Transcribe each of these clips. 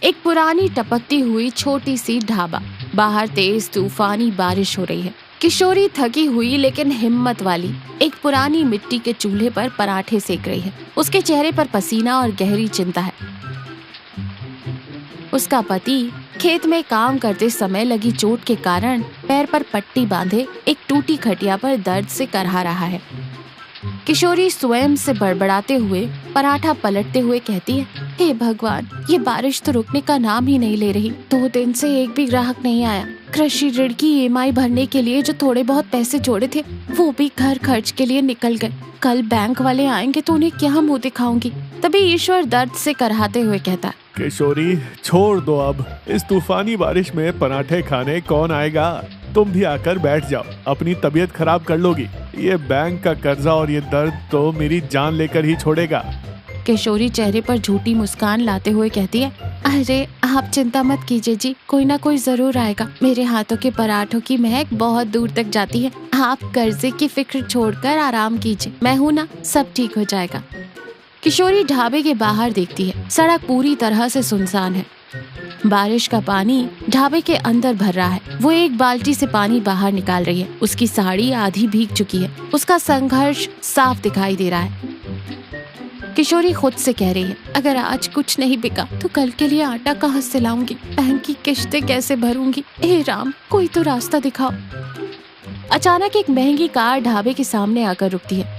एक पुरानी टपकती हुई छोटी सी ढाबा। बाहर तेज तूफानी बारिश हो रही है। किशोरी थकी हुई लेकिन हिम्मत वाली एक पुरानी मिट्टी के चूल्हे पर पराठे सेक रही है। उसके चेहरे पर पसीना और गहरी चिंता है। उसका पति खेत में काम करते समय लगी चोट के कारण पैर पर पट्टी बांधे एक टूटी खटिया पर दर्द से करहा रहा है। किशोरी स्वयं से बड़बड़ाते हुए पराठा पलटते हुए कहती है, हे भगवान, ये बारिश तो रुकने का नाम ही नहीं ले रही। 2 दिन से एक भी ग्राहक नहीं आया। कृषि ऋण की EMI भरने के लिए जो थोड़े बहुत पैसे जोड़े थे वो भी घर खर्च के लिए निकल गए। कल बैंक वाले आएंगे तो उन्हें क्या मुंह दिखाऊंगी। तभी ईश्वर दर्द से करहाते हुए कहता, किशोरी छोड़ दो, अब इस तूफानी बारिश में पराठे खाने कौन आएगा। तुम भी आकर बैठ जाओ, अपनी तबीयत खराब कर लोगी। ये बैंक का कर्जा और ये दर्द तो मेरी जान लेकर ही छोड़ेगा। किशोरी चेहरे पर झूठी मुस्कान लाते हुए कहती है, अरे आप चिंता मत कीजिए जी, कोई ना कोई जरूर आएगा। मेरे हाथों के पराठों की महक बहुत दूर तक जाती है। आप कर्जे की फिक्र छोड़कर आराम कीजिए, मैं हूँ ना, सब ठीक हो जाएगा। किशोरी ढाबे के बाहर देखती है। सड़क पूरी तरह से सुनसान है। बारिश का पानी ढाबे के अंदर भर रहा है। वो एक बाल्टी से पानी बाहर निकाल रही है। उसकी साड़ी आधी भीग चुकी है। उसका संघर्ष साफ दिखाई दे रहा है। किशोरी खुद से कह रही है, अगर आज कुछ नहीं बिका तो कल के लिए आटा कहाँ से लाऊंगी, बैंक की किश्तें कैसे भरूंगी। हे राम, कोई तो रास्ता दिखाओ। अचानक एक महंगी कार ढाबे के सामने आकर रुकती है।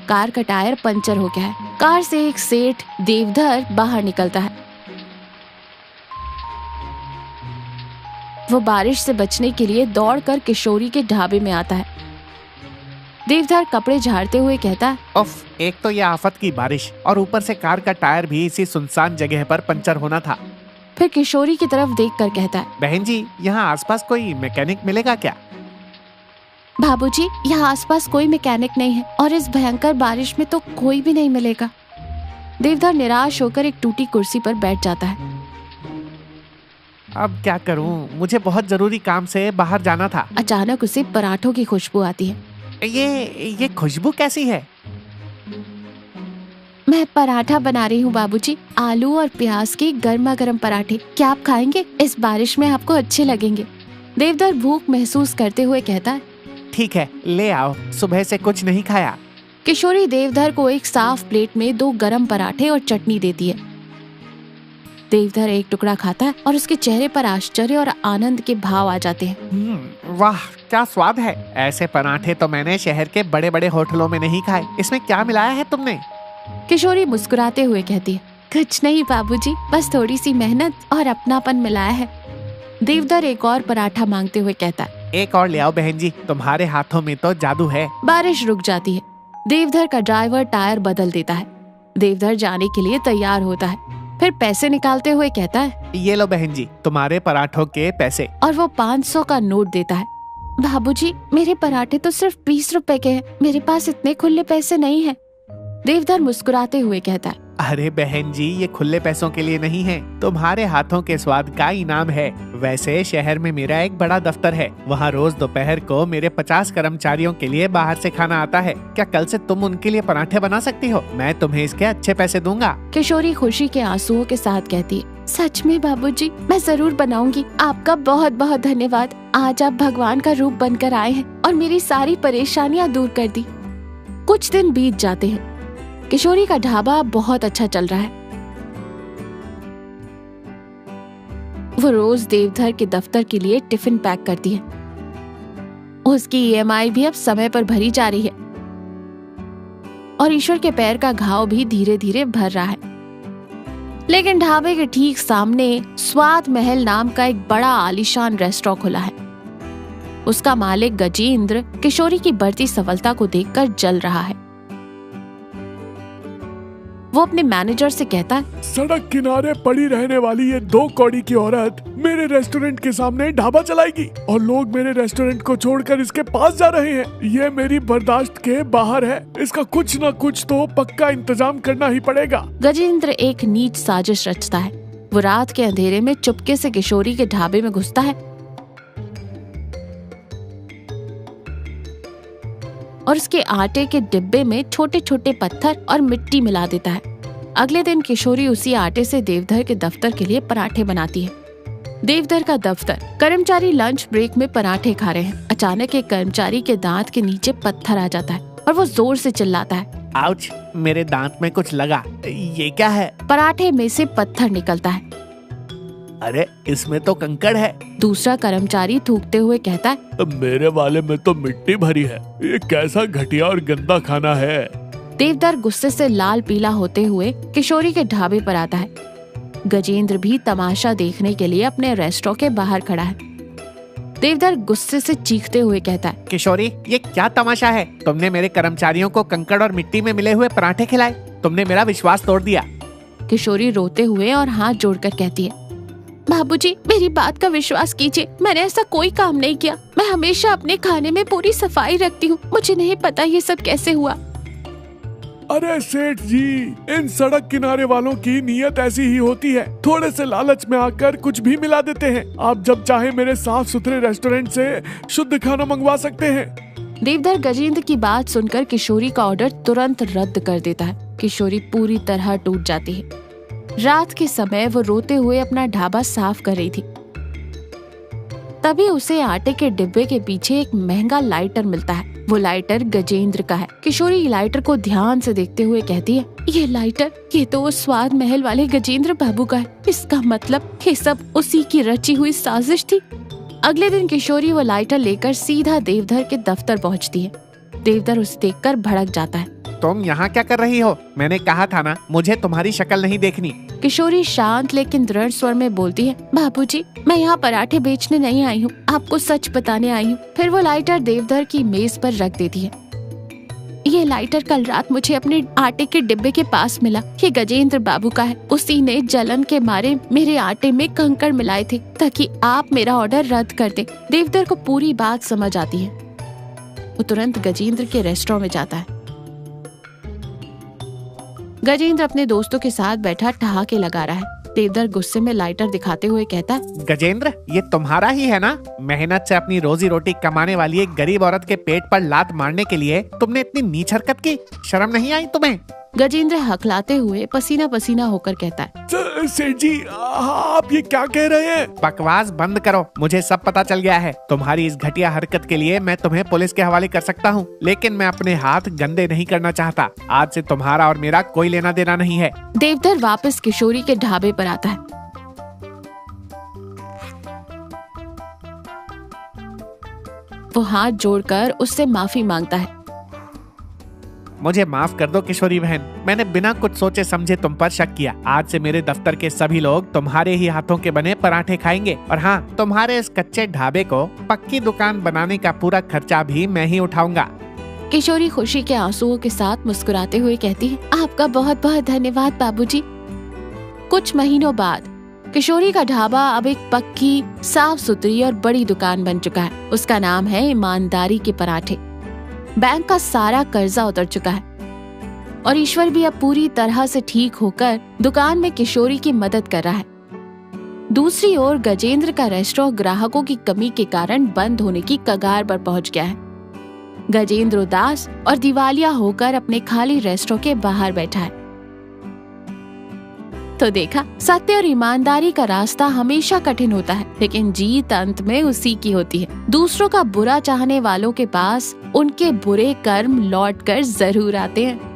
कार का टायर पंचर हो गया है। कार से एक सेठ देवधर बाहर निकलता है। वो बारिश से बचने के लिए दौड़कर किशोरी के ढाबे में आता है। देवधर कपड़े झाड़ते हुए कहता है, उफ, एक तो ये आफत की बारिश और ऊपर से कार का टायर भी इसी सुनसान जगह पर पंचर होना था। फिर किशोरी की तरफ देखकर कहता है, बहन जी, यहाँ आसपास कोई मैकेनिक मिलेगा क्या? बाबूजी, यहाँ आसपास कोई मैकेनिक नहीं है और इस भयंकर बारिश में तो कोई भी नहीं मिलेगा। देवधर निराश होकर एक टूटी कुर्सी पर बैठ जाता है। अब क्या करूँ, मुझे बहुत जरूरी काम से बाहर जाना था। अचानक उसे पराठों की खुशबू आती है। ये खुशबू कैसी है? मैं पराठा बना रही हूँ बाबूजी, आलू और प्याज के गर्मा गर्म पराठे। क्या आप खाएंगे? इस बारिश में आपको अच्छे लगेंगे। देवधर भूख महसूस करते हुए कहता है, ठीक है, ले आओ, सुबह से कुछ नहीं खाया। किशोरी देवधर को एक साफ प्लेट में 2 गरम पराठे और चटनी देती है। देवधर एक टुकड़ा खाता है और उसके चेहरे पर आश्चर्य और आनंद के भाव आ जाते हैं। वाह, क्या स्वाद है। ऐसे पराठे तो मैंने शहर के बड़े बड़े होटलों में नहीं खाए। इसमें क्या मिलाया है तुमने? किशोरी मुस्कुराते हुए कहती है, कुछ नहीं बाबूजी, बस थोड़ी सी मेहनत और अपनापन मिलाया है। देवधर एक और पराठा मांगते हुए कहता है, एक और ले आओ बहन जी, तुम्हारे हाथों में तो जादू है। बारिश रुक जाती है। देवधर का ड्राइवर टायर बदल देता है। देवधर जाने के लिए तैयार होता है। फिर पैसे निकालते हुए कहता है, ये लो बहन जी, तुम्हारे पराठों के पैसे। और वो 500 का नोट देता है। बाबूजी, मेरे पराठे तो सिर्फ 20 रुपए के हैं, मेरे पास इतने खुले पैसे नहीं हैं। देवधर मुस्कुराते हुए कहता है, अरे बहन जी, ये खुले पैसों के लिए नहीं है, तुम्हारे हाथों के स्वाद का इनाम है। वैसे शहर में मेरा एक बड़ा दफ्तर है, वहाँ रोज दोपहर को मेरे 50 कर्मचारियों के लिए बाहर से खाना आता है। क्या कल से तुम उनके लिए पराठे बना सकती हो? मैं तुम्हें इसके अच्छे पैसे दूंगा। किशोरी खुशी के आंसुओं के साथ कहती है, सच में बाबूजी, मैं जरूर बनाऊंगी। आपका बहुत बहुत धन्यवाद। आज आप भगवान का रूप बनकर आए हैं और मेरी सारी परेशानियां दूर कर दी। कुछ दिन बीत जाते हैं। किशोरी का ढाबा बहुत अच्छा चल रहा है। वो रोज देवधर के दफ्तर के लिए टिफिन पैक करती है। उसकी EMI भी अब समय पर भरी जा रही है और ईश्वर के पैर का घाव भी धीरे धीरे भर रहा है। लेकिन ढाबे के ठीक सामने स्वाद महल नाम का एक बड़ा आलीशान रेस्टोरेंट खुला है। उसका मालिक गजेंद्र किशोरी की बढ़ती सफलता को देखकर जल रहा है। वो अपने मैनेजर से कहता है, सड़क किनारे पड़ी रहने वाली ये 2 कौड़ी की औरत मेरे रेस्टोरेंट के सामने ढाबा चलाएगी और लोग मेरे रेस्टोरेंट को छोड़कर इसके पास जा रहे हैं। ये मेरी बर्दाश्त के बाहर है। इसका कुछ न कुछ तो पक्का इंतजाम करना ही पड़ेगा। गजेंद्र एक नीच साजिश रचता है। वो रात के अंधेरे में चुपके से किशोरी के ढाबे में घुसता है और उसके आटे के डिब्बे में छोटे छोटे पत्थर और मिट्टी मिला देता है। अगले दिन किशोरी उसी आटे से देवधर के दफ्तर के लिए पराठे बनाती है। देवधर का दफ्तर। कर्मचारी लंच ब्रेक में पराठे खा रहे हैं। अचानक एक कर्मचारी के दांत के नीचे पत्थर आ जाता है और वो जोर से चिल्लाता है, आउच, मेरे दांत में कुछ लगा। ये क्या है? पराठे में से पत्थर निकलता है। अरे, इसमें तो कंकड़ है। दूसरा कर्मचारी थूकते हुए कहता है, मेरे वाले में तो मिट्टी भरी है। ये कैसा घटिया और गंदा खाना है। देवधर गुस्से से लाल पीला होते हुए किशोरी के ढाबे पर आता है। गजेंद्र भी तमाशा देखने के लिए अपने रेस्टोरेंट के बाहर खड़ा है। देवधर गुस्से से चीखते हुए कहता है, किशोरी, ये क्या तमाशा है? तुमने मेरे कर्मचारियों को कंकड़ और मिट्टी में मिले हुए पराठे खिलाए। तुमने मेरा विश्वास तोड़ दिया। किशोरी रोते हुए और हाथ जोड़कर कहती है, बाबूजी, मेरी बात का विश्वास कीजिए, मैंने ऐसा कोई काम नहीं किया। मैं हमेशा अपने खाने में पूरी सफाई रखती हूँ। मुझे नहीं पता ये सब कैसे हुआ। अरे सेठ जी, इन सड़क किनारे वालों की नीयत ऐसी ही होती है। थोड़े से लालच में आकर कुछ भी मिला देते हैं। आप जब चाहे मेरे साफ सुथरे रेस्टोरेंट से शुद्ध खाना मंगवा सकते हैं। देवधर गजेंद्र की बात सुनकर किशोरी का ऑर्डर तुरंत रद्द कर देता है। किशोरी पूरी तरह टूट जाती है। रात के समय वो रोते हुए अपना ढाबा साफ कर रही थी। तभी उसे आटे के डिब्बे के पीछे एक महंगा लाइटर मिलता है। वो लाइटर गजेंद्र का है। किशोरी लाइटर को ध्यान से देखते हुए कहती है, ये लाइटर, ये तो वो स्वाद महल वाले गजेंद्र बाबू का है। इसका मतलब ये सब उसी की रची हुई साजिश थी। अगले दिन किशोरी वो लाइटर लेकर सीधा देवधर के दफ्तर पहुंचती है। देवधर उसे देखकर भड़क जाता है। तुम यहाँ क्या कर रही हो? मैंने कहा था ना, मुझे तुम्हारी शक्ल नहीं देखनी। किशोरी शांत लेकिन दृढ़ स्वर में बोलती है, बाबूजी, मैं यहाँ पराठे बेचने नहीं आई हूँ, आपको सच बताने आई हूँ। फिर वो लाइटर देवधर की मेज पर रख देती है। ये लाइटर कल रात मुझे अपने आटे के डिब्बे के पास मिला। ये गजेंद्र बाबू का है। उसी ने जलन के मारे मेरे आटे में कंकड़ मिलाए थे ताकि आप मेरा ऑर्डर रद्द कर दे। देवधर को पूरी बात समझ आती है। वो तुरंत गजेंद्र के रेस्टोरेंट में जाता है। गजेंद्र अपने दोस्तों के साथ बैठा ठहाके लगा रहा है। देवधर गुस्से में लाइटर दिखाते हुए कहता है, गजेंद्र, ये तुम्हारा ही है ना? मेहनत से अपनी रोजी रोटी कमाने वाली एक गरीब औरत के पेट पर लात मारने के लिए तुमने इतनी नीच हरकत की? शर्म नहीं आई तुम्हें? गजेंद्र हकलाते हुए पसीना पसीना होकर कहता है, सेठ जी, आप ये क्या कह रहे हैं? बकवास बंद करो। मुझे सब पता चल गया है। तुम्हारी इस घटिया हरकत के लिए मैं तुम्हें पुलिस के हवाले कर सकता हूँ, लेकिन मैं अपने हाथ गंदे नहीं करना चाहता। आज से तुम्हारा और मेरा कोई लेना देना नहीं है। देवधर वापस किशोरी के ढाबे पर आता है। वो हाथ जोड़कर उससे माफी मांगता है। मुझे माफ कर दो किशोरी बहन, मैंने बिना कुछ सोचे समझे तुम पर शक किया। आज से मेरे दफ्तर के सभी लोग तुम्हारे ही हाथों के बने पराठे खाएंगे, और हाँ, तुम्हारे इस कच्चे ढाबे को पक्की दुकान बनाने का पूरा खर्चा भी मैं ही उठाऊंगा। किशोरी खुशी के आंसुओं के साथ मुस्कुराते हुए कहती है, आपका बहुत बहुत धन्यवाद बाबूजी। कुछ महीनों बाद किशोरी का ढाबा अब एक पक्की, साफ सुथरी और बड़ी दुकान बन चुका है। उसका नाम है ईमानदारी के पराठे। बैंक का सारा कर्जा उतर चुका है और ईश्वर भी अब पूरी तरह से ठीक होकर दुकान में किशोरी की मदद कर रहा है। दूसरी ओर गजेंद्र का रेस्टोरेंट ग्राहकों की कमी के कारण बंद होने की कगार पर पहुंच गया है। गजेंद्र उदास और दिवालिया होकर अपने खाली रेस्टोरेंट के बाहर बैठा है। तो देखा, सत्य और ईमानदारी का रास्ता हमेशा कठिन होता है, लेकिन जीत अंत में उसी की होती है। दूसरों का बुरा चाहने वालों के पास उनके बुरे कर्म लौट कर जरूर आते हैं।